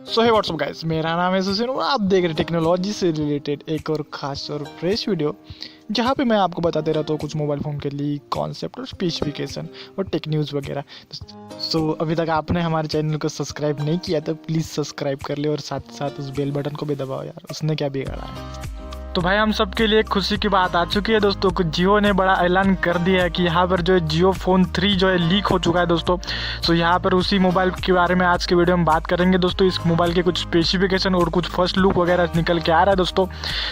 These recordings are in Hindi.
सो हे व्हाट्सअप गाइस, मेरा नाम है सुशील और आप देख रहे टेक्नोलॉजी से रिलेटेड एक और खास और फ्रेश वीडियो जहाँ पे मैं आपको बताते रहता हूँ कुछ मोबाइल फ़ोन के लीक, कॉन्सेप्ट और स्पेसिफिकेशन और टेक न्यूज़ वगैरह। सो अभी तक आपने हमारे चैनल को सब्सक्राइब नहीं किया तो प्लीज़ सब्सक्राइब कर ले और साथ साथ उस बेल बटन को भी दबाओ यार, उसने क्या बिगाड़ा है। तो भाई हम सब के लिए एक खुशी की बात आ चुकी है दोस्तों, कुछ जियो ने बड़ा ऐलान कर दिया है कि यहाँ पर जो है जियो फ़ोन 3 जो है लीक हो चुका है दोस्तों। सो यहाँ पर उसी मोबाइल के बारे में आज के वीडियो में बात करेंगे दोस्तों। इस मोबाइल के कुछ स्पेसिफिकेशन और कुछ फर्स्ट लुक वगैरह निकल के आ रहा है दोस्तों।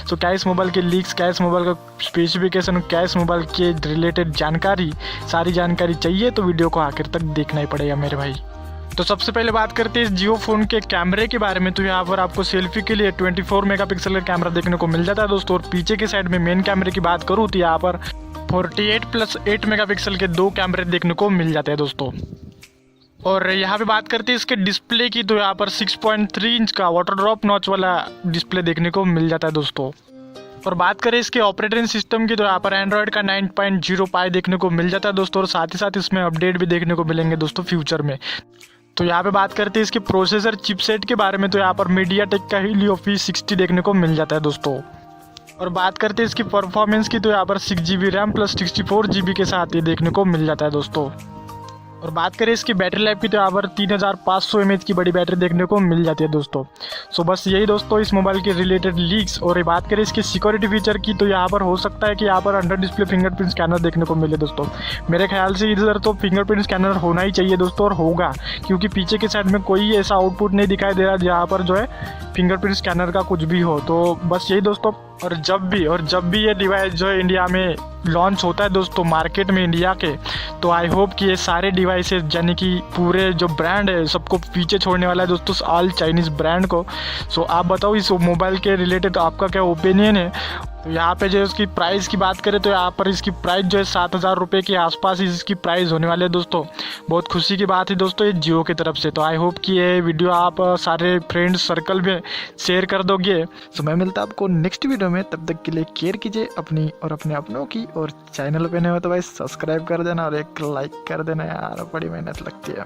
सो क्या इस मोबाइल के लीक्स, क्या इस मोबाइल का स्पेसिफिकेशन, क्या इस मोबाइल के रिलेटेड जानकारी, सारी जानकारी चाहिए तो वीडियो को आखिर तक देखना ही पड़ेगा मेरे भाई। तो सबसे पहले बात करते हैं इस जियो फ़ोन के कैमरे के बारे में। तो यहाँ पर आपको सेल्फी के लिए 24 मेगापिक्सल का कैमरा देखने को मिल जाता है दोस्तों। और पीछे की साइड में मेन कैमरे की बात करूँ तो यहाँ पर 48+8 मेगापिक्सल के 2 कैमरे देखने को मिल जाते हैं दोस्तों। और यहाँ पे बात करते हैं इसके डिस्प्ले की, तो यहाँ पर 6.3 इंच का वाटर ड्रॉप नॉच वाला डिस्प्ले देखने को मिल जाता है दोस्तों। और बात करें इसके ऑपरेटिंग सिस्टम की तो यहाँ पर एंड्रॉयड का 9.0 पाई देखने को मिल जाता है दोस्तों। और साथ ही साथ इसमें अपडेट भी देखने को मिलेंगे दोस्तों फ्यूचर में। तो यहाँ पे बात करते हैं इसके प्रोसेसर चिपसेट के बारे में, तो यहाँ पर मीडियाटेक का Helio P60 देखने को मिल जाता है दोस्तों। और बात करते हैं इसकी परफॉर्मेंस की, तो यहाँ पर 6GB रैम प्लस 64GB के साथ ये देखने को मिल जाता है दोस्तों। और बात करें इसकी बैटरी लाइफ की तो यहाँ पर 3500 mAh की बड़ी बैटरी देखने को मिल जाती है दोस्तों। सो बस यही दोस्तों इस मोबाइल के रिलेटेड लीक्स। और ये बात करें इसके सिक्योरिटी फीचर की तो यहाँ पर हो सकता है कि यहाँ पर अंडर डिस्प्ले फिंगरप्रिंट स्कैनर देखने को मिले दोस्तों। मेरे ख्याल से इधर तो फिंगरप्रिंट स्कैनर होना ही चाहिए दोस्तों, और होगा, क्योंकि पीछे के साइड में कोई ऐसा आउटपुट नहीं दिखाई दे रहा जहाँ पर जो है फिंगरप्रिंट स्कैनर का कुछ भी हो। तो बस यही दोस्तों। और जब भी ये डिवाइस जो है इंडिया में लॉन्च होता है दोस्तों मार्केट में इंडिया के, तो आई होप कि ये सारे डिवाइसेस यानी कि पूरे जो ब्रांड है सबको पीछे छोड़ने वाला है दोस्तों, ऑल चाइनीज़ ब्रांड को। सो आप बताओ इस मोबाइल के रिलेटेड आपका क्या ओपिनियन है। तो यहाँ पे जो है उसकी प्राइस की बात करें तो यहाँ पर इसकी प्राइस जो है 7,000 रुपये के आसपास इसकी प्राइस होने वाले है दोस्तों। बहुत खुशी की बात है दोस्तों ये जियो की तरफ से। तो आई होप कि ये वीडियो आप सारे फ्रेंड्स सर्कल में शेयर कर दोगे। तो मैं मिलता आपको नेक्स्ट वीडियो में, तब तक के लिए केयर कीजिए अपनी और अपने अपनों की। और चैनल पे नहीं हो तो भाई सब्सक्राइब कर देना और एक लाइक कर देना यार, बड़ी मेहनत लगती है।